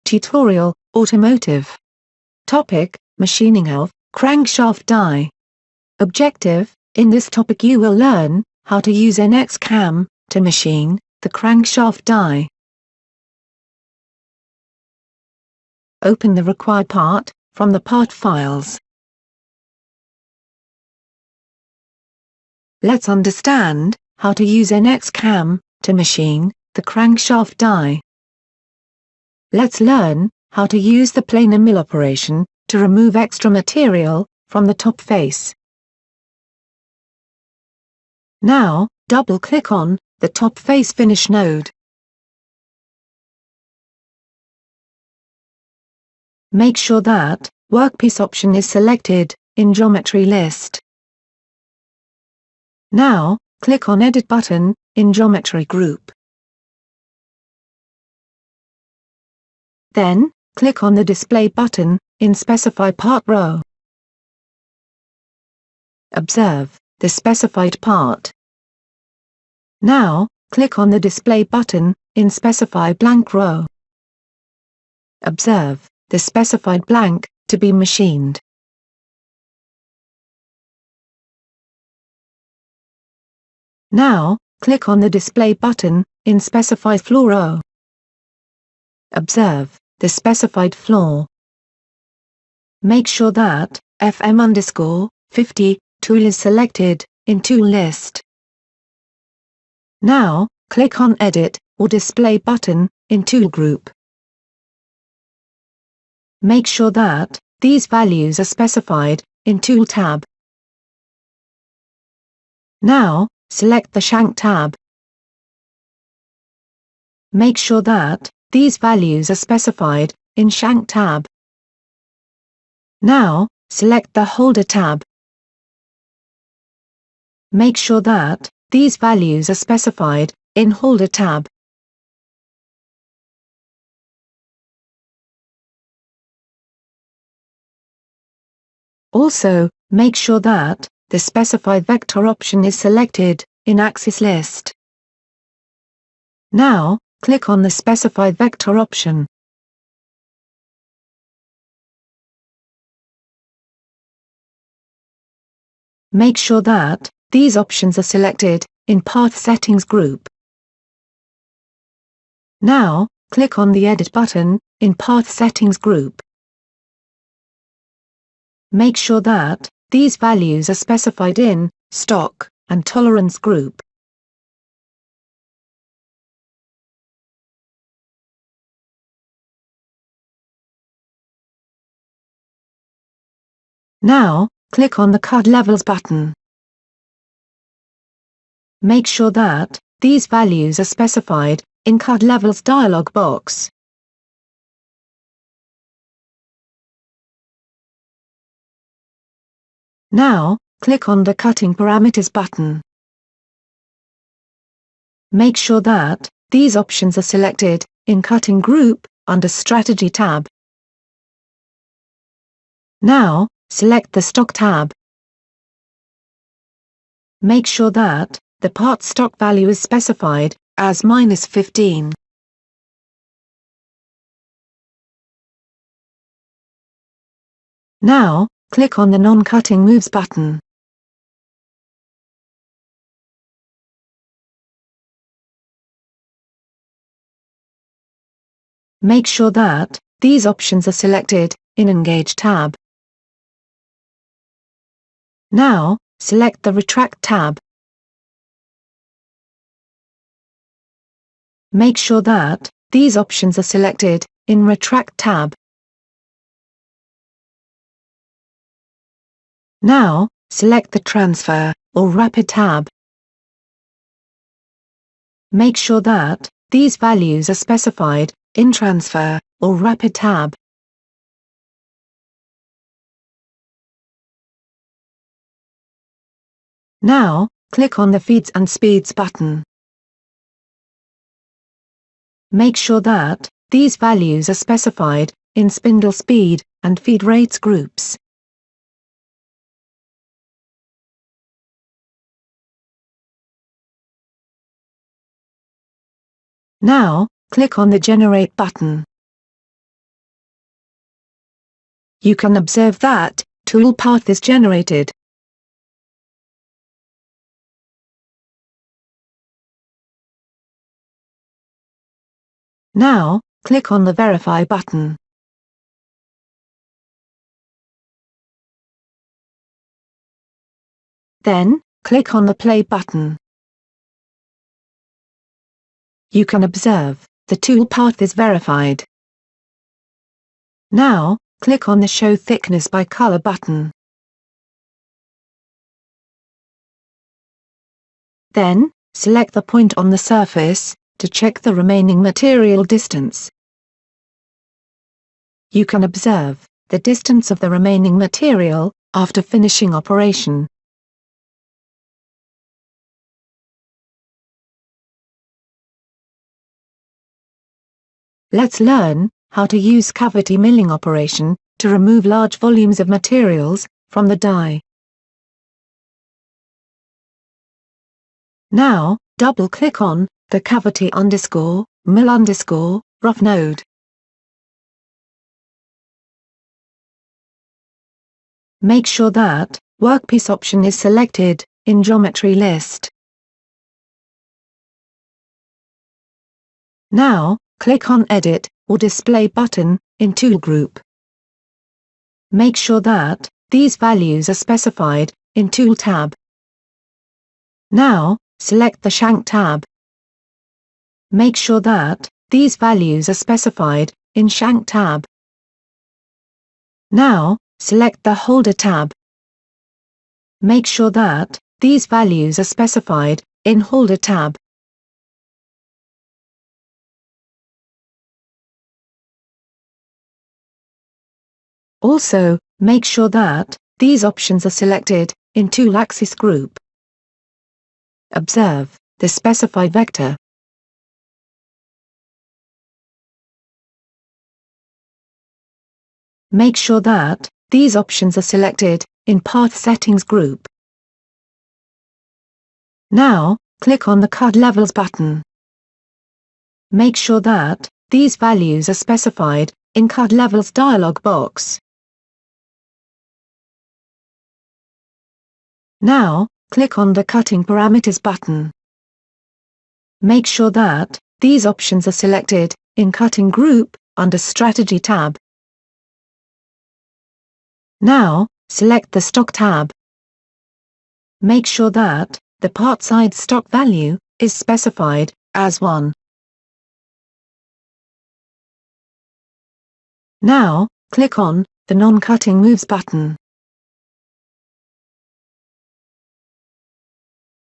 Tutorial, Automotive. Topic, Machining Health, Crankshaft Die. Objective, in this topic you will learn how to use NX cam to machine the crankshaft die. Open the required part from the part files. Let's understand how to use NX cam to machine the crankshaft die. Let's learn how to use the planer mill operation to remove extra material from the top face. Now, double-click on the top face finish node. Make sure that Workpiece option is selected in Geometry list. Now, click on Edit button in Geometry group. Then, click on the Display button in Specify Part row. Observe the specified part. Now, click on the Display button in Specify Blank row. Observe the specified blank to be machined. Now, click on the Display button in Specify Floor row. Observe the specified floor. Make sure that FM_50 tool is selected in Tool list. Now, click on Edit or Display button in Tool group. Make sure that these values are specified in Tool tab. Now, select the Shank tab. Make sure that these values are specified in Shank tab. Now, select the Holder tab. Make sure that these values are specified in Holder tab. Also, make sure that the Specify Vector option is selected in Axis list. Now, click on the Specify Vector option. Make sure that these options are selected in Path Settings group. Now, click on the Edit button in Path Settings group. Make sure that these values are specified in Stock and Tolerance group. Now, click on the Cut Levels button. Make sure that these values are specified in Cut Levels dialog box. Now, click on the Cutting Parameters button. Make sure that these options are selected in Cutting group under Strategy tab. Now, select the Stock tab. Make sure that the part stock value is specified as -15. Now, click on the Non-Cutting Moves button. Make sure that these options are selected in Engage tab. Now, select the Retract tab. Make sure that these options are selected in Retract tab. Now, select the Transfer or Rapid tab. Make sure that these values are specified in Transfer or Rapid tab. Now, click on the Feeds and Speeds button. Make sure that these values are specified in Spindle Speed and Feed Rates groups. Now, click on the Generate button. You can observe that toolpath is generated. Now, click on the Verify button. Then, click on the Play button. You can observe the toolpath is verified. Now, click on the Show Thickness by Color button. Then, select the point on the surface to check the remaining material distance. You can observe the distance of the remaining material after finishing operation. Let's learn how to use cavity milling operation to remove large volumes of materials from the die. Now, double-click on the cavity_mill_rough node. Make sure that Workpiece option is selected in Geometry list. Now, click on Edit or Display button in Tool Group. Make sure that these values are specified in Tool tab. Now, select the Shank tab. Make sure that these values are specified in Shank tab. Now, select the Holder tab. Make sure that these values are specified in Holder tab. Also, make sure that these options are selected in Tool Axis group. Observe the specified vector. Make sure that these options are selected in Path Settings group. Now, click on the Cut Levels button. Make sure that these values are specified in Cut Levels dialog box. Now, click on the Cutting Parameters button. Make sure that these options are selected in Cutting group under Strategy tab. Now, select the Stock tab. Make sure that the part size stock value is specified as 1. Now, click on the Non-Cutting Moves button.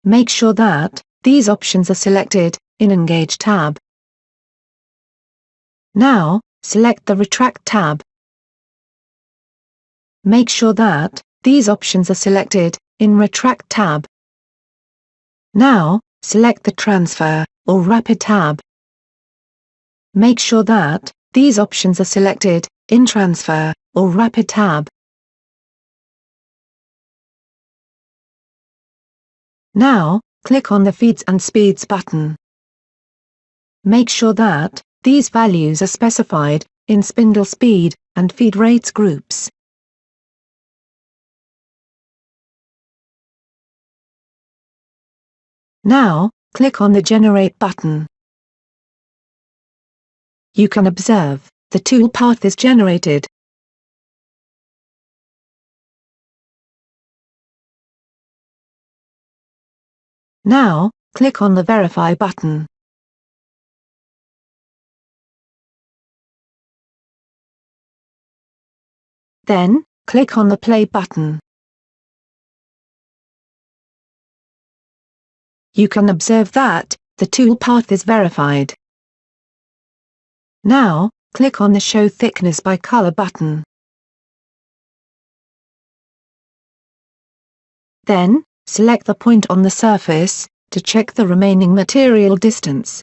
Make sure that these options are selected in Engage tab. Now, select the Retract tab. Make sure that these options are selected in Retract tab. Now, select the Transfer or Rapid tab. Make sure that these options are selected in Transfer or Rapid tab. Now, click on the Feeds and Speeds button. Make sure that these values are specified in Spindle Speed and Feed Rates groups. Now, click on the Generate button. You can observe the toolpath is generated. Now, click on the Verify button. Then, click on the Play button. You can observe that the toolpath is verified. Now, click on the Show Thickness by Color button. Then, select the point on the surface to check the remaining material distance.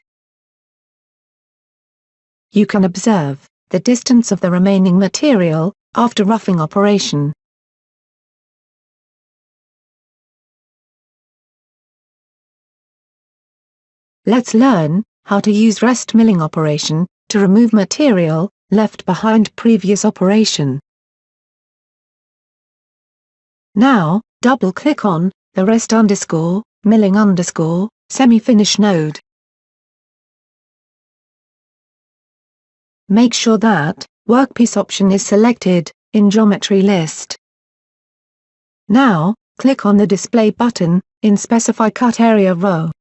You can observe the distance of the remaining material after roughing operation. Let's learn how to use rest milling operation to remove material left behind previous operation. Now, double-click on the rest _ milling _ semi-finish node. Make sure that Workpiece option is selected in Geometry list. Now, click on the Display button in Specify Cut Area row.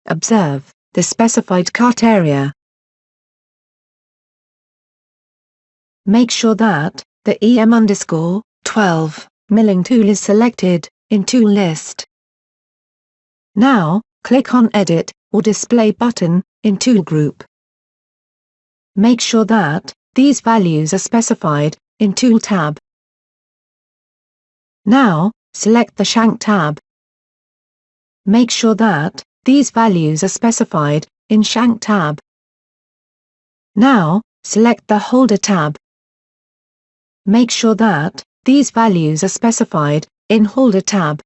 Observe the specified cut area. Make sure that the EM_12 milling tool is selected in Tool list. Now, click on Edit or Display button in Tool group. Make sure that these values are specified in Tool tab. Now, select the Shank tab. Make sure that these values are specified in Shank tab. Now, select the Holder tab. Make sure that these values are specified in Holder tab.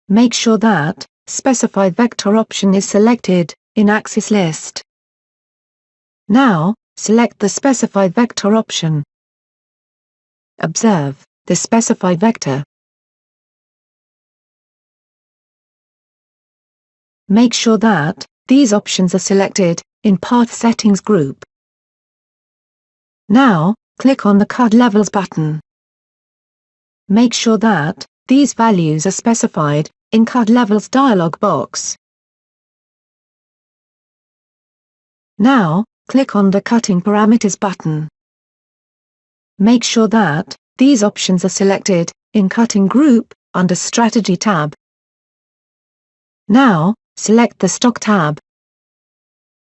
Make sure that Specify Vector option is selected in Axis list. Now, select the Specify Vector option. Observe the Specify Vector. Make sure that these options are selected in Path Settings group. Now, click on the Cut Levels button. Make sure that these values are specified in Cut Levels dialog box. Now, click on the Cutting Parameters button. Make sure that these options are selected in Cutting group under Strategy tab. Now, select the Stock tab.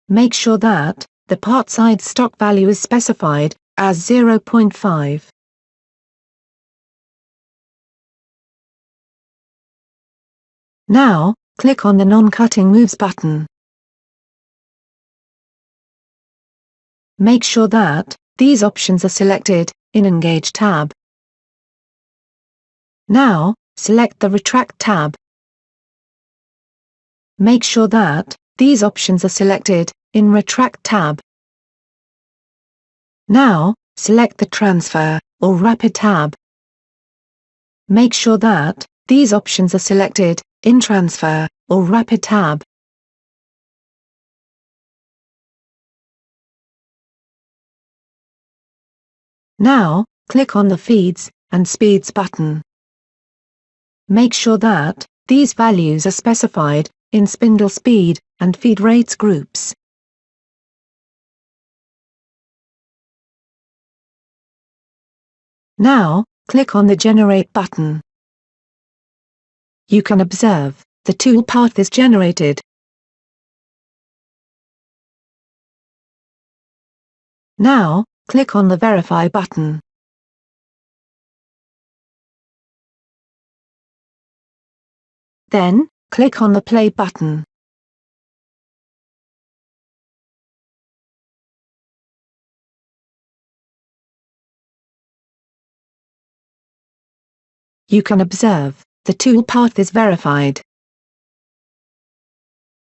Make sure that the part size stock value is specified as 0.5. Now, click on the Non-Cutting Moves button. Make sure that these options are selected in Engage tab. Now, select the Retract tab. Make sure that these options are selected in Retract tab. Now, select the Transfer or Rapid tab. Make sure that these options are selected in Transfer or Rapid tab. Now, click on the Feeds and Speeds button. Make sure that these values are specified in Spindle Speed and Feed Rates groups. Now, click on the Generate button. You can observe the tool path is generated. Now, click on the Verify button. Then, click on the Play button. You can observe the tool path is verified.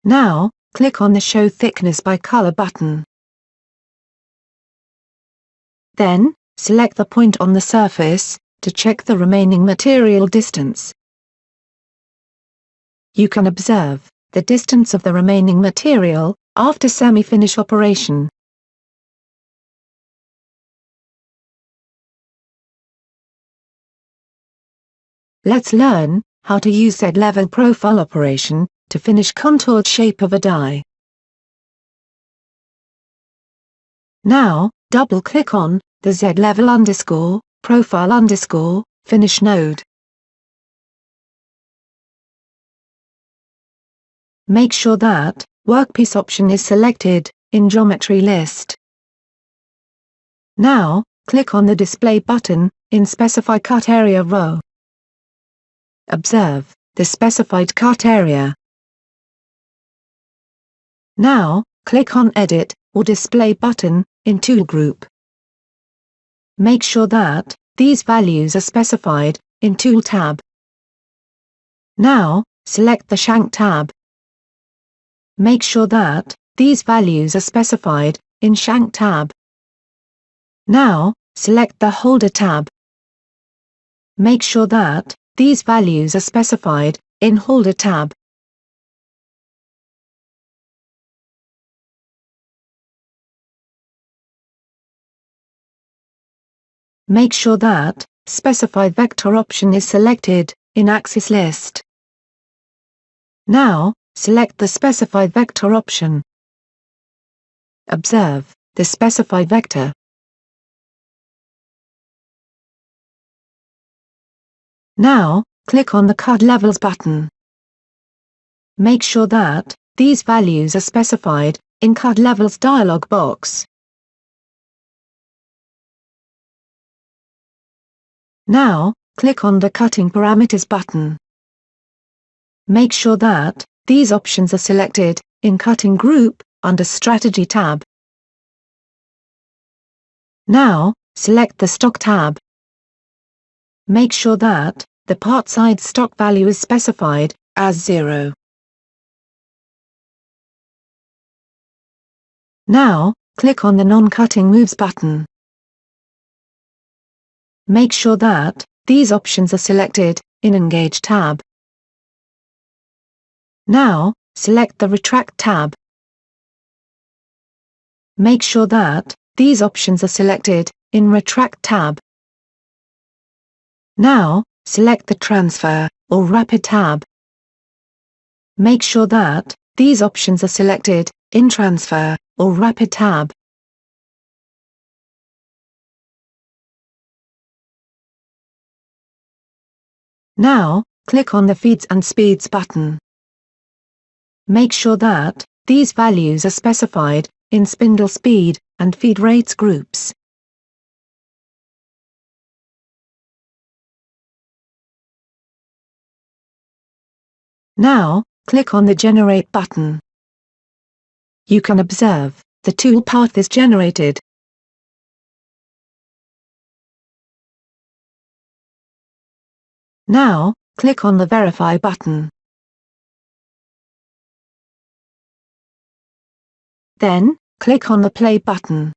Now, click on the Show Thickness by Color button. Then, select the point on the surface to check the remaining material distance. You can observe the distance of the remaining material after semi-finish operation. Let's learn how to use Z-level profile operation to finish contoured shape of a die. Now, double-click on the Z-level profile finish node. Make sure that Workpiece option is selected in Geometry list. Now, click on the Display button in Specify Cut Area row. Observe the specified cut area. Now, click on Edit or Display button in Tool group. Make sure that these values are specified in Tool tab. Now, select the Shank tab. Make sure that these values are specified in Shank tab. Now, select the Holder tab. Make sure that these values are specified in Holder tab. Make sure that Specify Vector option is selected in Axis list. Now, select the Specify Vector option. Observe the Specify Vector. Now, click on the Cut Levels button. Make sure that these values are specified in Cut Levels dialog box. Now, click on the Cutting Parameters button. Make sure that these options are selected in Cutting Group under Strategy tab. Now, select the Stock tab. Make sure that the part size stock value is specified as 0. Now, click on the Non-Cutting Moves button. Make sure that these options are selected in Engage tab. Now, select the Retract tab. Make sure that these options are selected in Retract tab. Now, select the Transfer or Rapid tab. Make sure that these options are selected in Transfer or Rapid tab. Now, click on the Feeds and Speeds button. Make sure that these values are specified in Spindle Speed and Feed Rates groups. Now, click on the Generate button. You can observe the toolpath is generated. Now, click on the Verify button. Then, click on the Play button.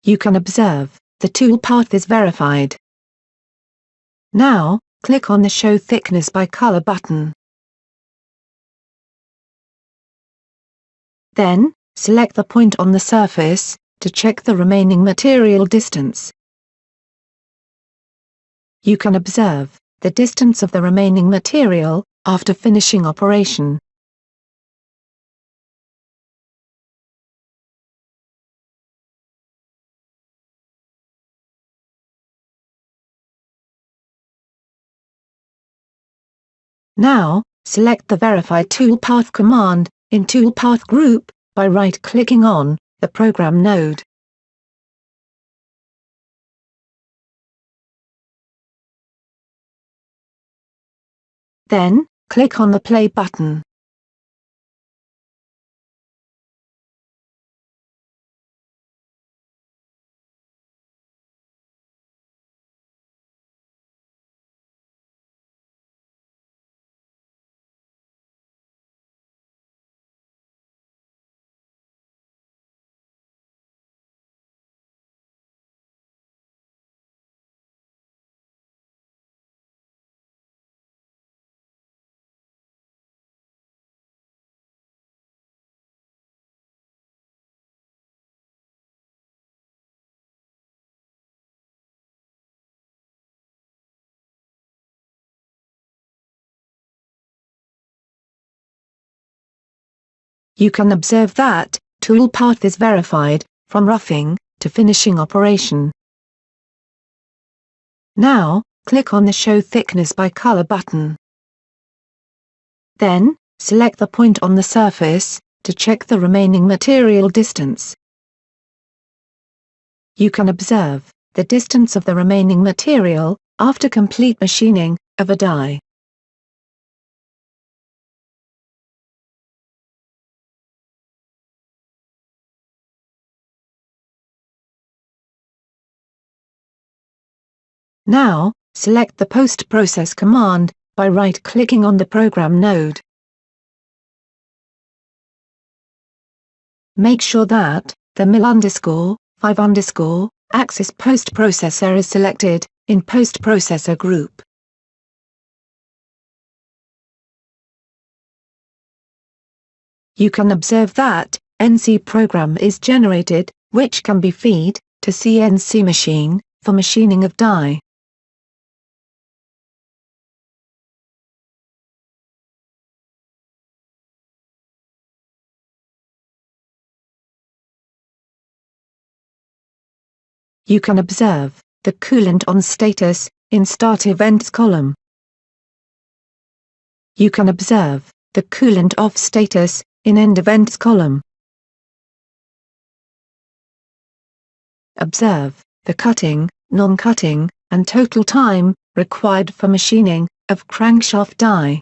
You can observe the toolpath is verified. Now, click on the Show Thickness by Color button. Then, select the point on the surface to check the remaining material distance. You can observe the distance of the remaining material after finishing operation. Now, select the Verify Toolpath command in Toolpath Group by right-clicking on the Program node. Then, click on the Play button. You can observe that toolpath is verified from roughing to finishing operation. Now, click on the Show Thickness by Color button. Then, select the point on the surface, to check the remaining material distance. You can observe the distance of the remaining material, after complete machining, of a die. Now, select the Post-Process command, by right-clicking on the program node. Make sure that the mil_5_axis post-processor is selected, in post-processor group. You can observe that NC program is generated, which can be fed to CNC machine, for machining of die. You can observe the coolant on status in Start Events column. You can observe the coolant off status in End Events column. Observe the cutting, non-cutting, and total time required for machining of crankshaft die.